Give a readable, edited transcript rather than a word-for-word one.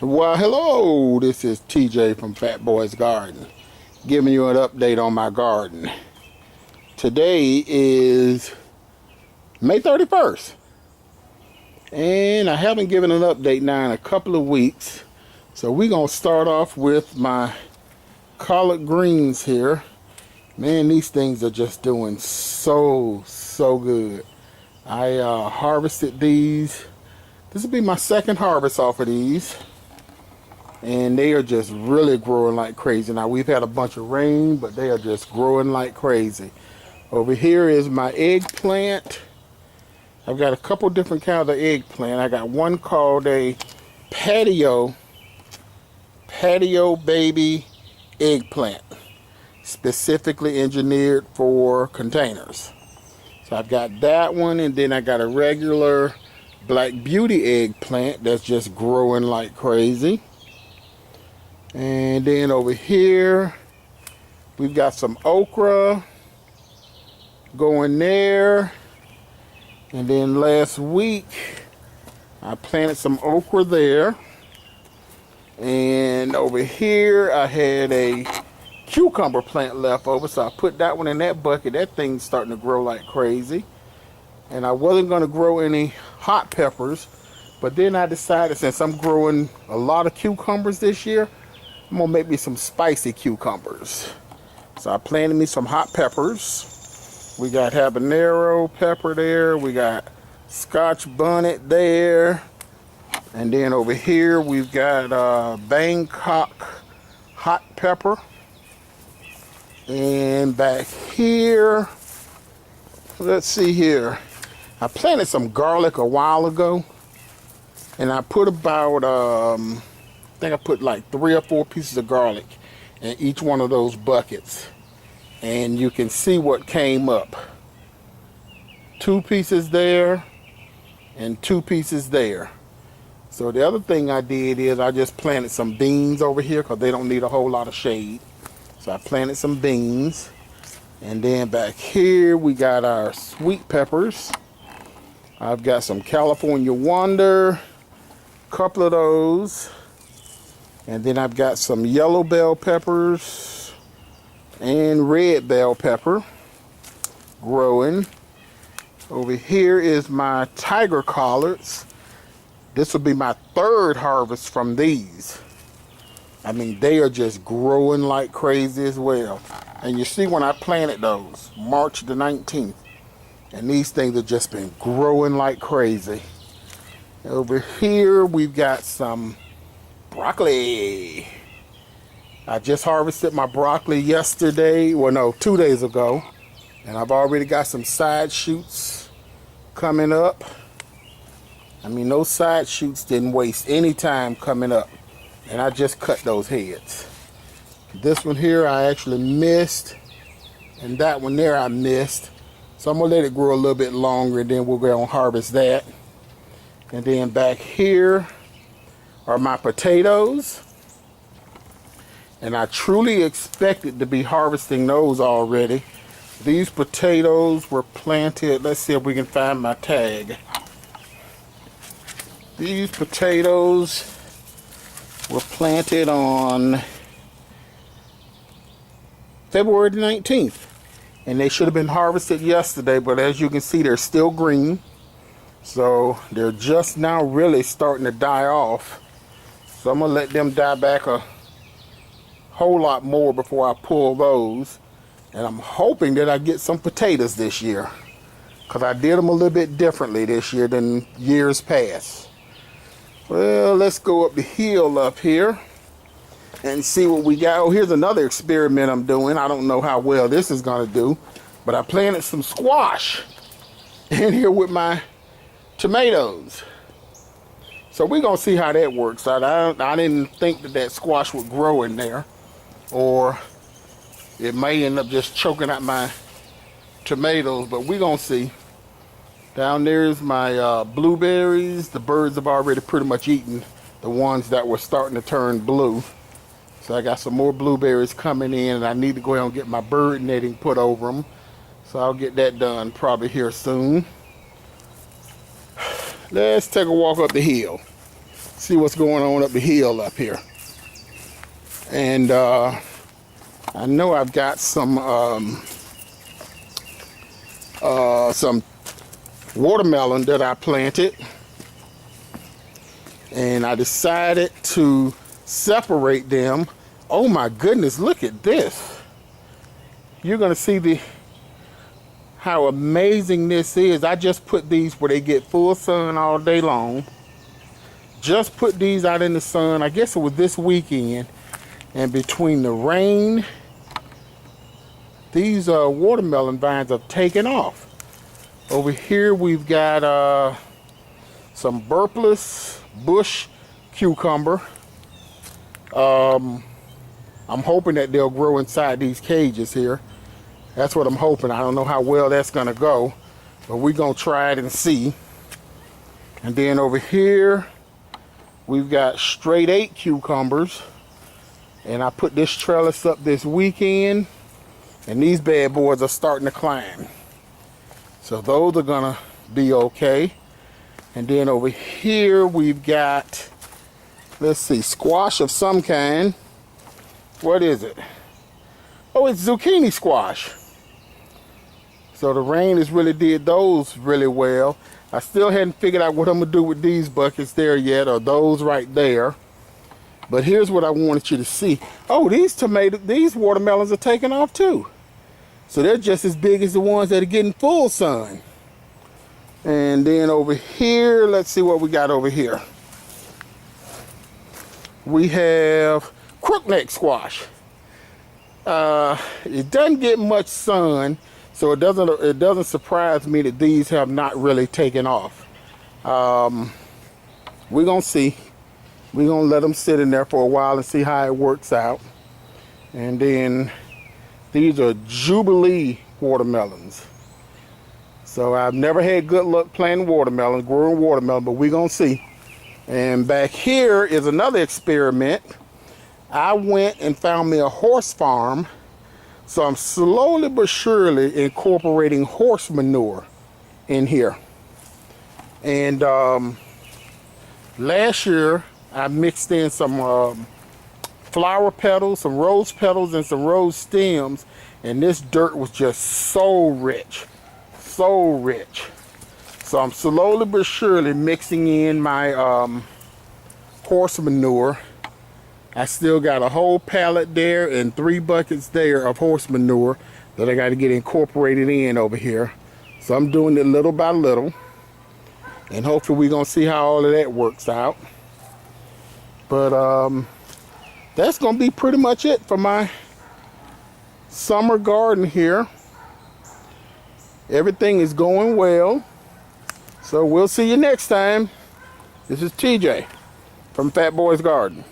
Well, hello, this is TJ from Fat Boys Garden, giving you an update on my garden. Today is May 31st, and I haven't given an update now in a couple of weeks. So we're going to start off with my collard greens here. Man, these things are just doing so good. I harvested these. This will be my second harvest off of these. And they are just really growing like crazy. Now, we've had a bunch of rain, but they are just growing like crazy. Over here is my eggplant. I've got a couple different kinds of eggplant. I got one called a patio baby eggplant, specifically engineered for containers. So I've got that one, and then I got a regular Black Beauty eggplant that's just growing like crazy. And then over here, we've got some okra going there. And then last week, I planted some okra there. And over here, I had a cucumber plant left over, so I put that one in that bucket. That thing's starting to grow like crazy. And I wasn't going to grow any hot peppers, but then I decided, since I'm growing a lot of cucumbers this year, I'm gonna make me some spicy cucumbers. So I planted me some hot peppers. We got habanero pepper there. We got Scotch bonnet there. And then over here we've got Bangkok hot pepper. And back here, let's see here. I planted some garlic a while ago. And I put about I think I put like 3 or 4 pieces of garlic in each one of those buckets, and you can see what came up. 2 pieces there and 2 pieces there. So the other thing I did is I just planted some beans over here because they don't need a whole lot of shade. So I planted some beans, and then back here we got our sweet peppers. I've got some California Wonder, a couple of those. And then I've got some yellow bell peppers and red bell pepper growing. Over here is my tiger collards. This will be my 3rd harvest from these. I mean, they are just growing like crazy as well. And you see when I planted those, March the 19th. And these things have just been growing like crazy. Over here we've got some broccoli. I just harvested my broccoli yesterday, well no, 2 days ago, and I've already got some side shoots coming up. I mean, those side shoots didn't waste any time coming up, and I just cut those heads. This one here I actually missed, and that one there I missed, so I'm gonna let it grow a little bit longer, and then we'll go and harvest that. And then back here are my potatoes, and I truly expected to be harvesting those already. These potatoes were planted, let's see if we can find my tag. These potatoes were planted on February 19th, and they should have been harvested yesterday, but as you can see, they're still green. So they're just now really starting to die off. So I'm gonna let them die back a whole lot more before I pull those. And I'm hoping that I get some potatoes this year, because I did them a little bit differently this year than years past. Well, let's go up the hill up here and see what we got. Oh, here's another experiment I'm doing. I don't know how well this is gonna do, but I planted some squash in here with my tomatoes. So we're going to see how that works out. I didn't think that squash would grow in there, or it may end up just choking out my tomatoes, but we're going to see. Down there is my blueberries. The birds have already pretty much eaten the ones that were starting to turn blue. So I got some more blueberries coming in, and I need to go ahead and get my bird netting put over them. So I'll get that done probably here soon. Let's take a walk up the hill. See what's going on up the hill up here. And I know I've got some watermelon that I planted, and I decided to separate them. Oh my goodness, look at this. You're gonna see how amazing this is. I just put these where they get full sun all day long. Just put these out in the sun, I guess it was this weekend, and between the rain, these watermelon vines have taken off. Over here we've got some Burpless bush cucumber. I'm hoping that they'll grow inside these cages here. That's what I'm hoping. I don't know how well that's gonna go, but we're gonna try it and see. And then over here we've got straight 8 cucumbers, and I put this trellis up this weekend, and these bad boys are starting to climb. So those are gonna be okay. And then over here we've got, let's see, squash of some kind. What is it? Oh, it's zucchini squash. So the rain has really did those really well. I still hadn't figured out what I'm gonna do with these buckets there yet, or those right there. But here's what I wanted you to see. Oh, these watermelons are taking off too. So they're just as big as the ones that are getting full sun. And then over here, let's see what we got over here. We have crookneck squash. It doesn't get much sun, so it doesn't surprise me that these have not really taken off. We're gonna see. We're gonna let them sit in there for a while and see how it works out. And then these are Jubilee watermelons. So I've never had good luck planting watermelon, growing watermelon, but we're gonna see. And back here is another experiment. I went and found me a horse farm, so I'm slowly but surely incorporating horse manure in here. And last year I mixed in some flower petals, some rose petals, and some rose stems, and this dirt was just so rich, so rich. So I'm slowly but surely mixing in my horse manure. I still got a whole pallet there and 3 buckets there of horse manure that I got to get incorporated in over here. So I'm doing it little by little, and hopefully we're gonna see how all of that works out. But that's gonna be pretty much it for my summer garden here. Everything is going well, so we'll see you next time. This is TJ from Fat Boy's Garden.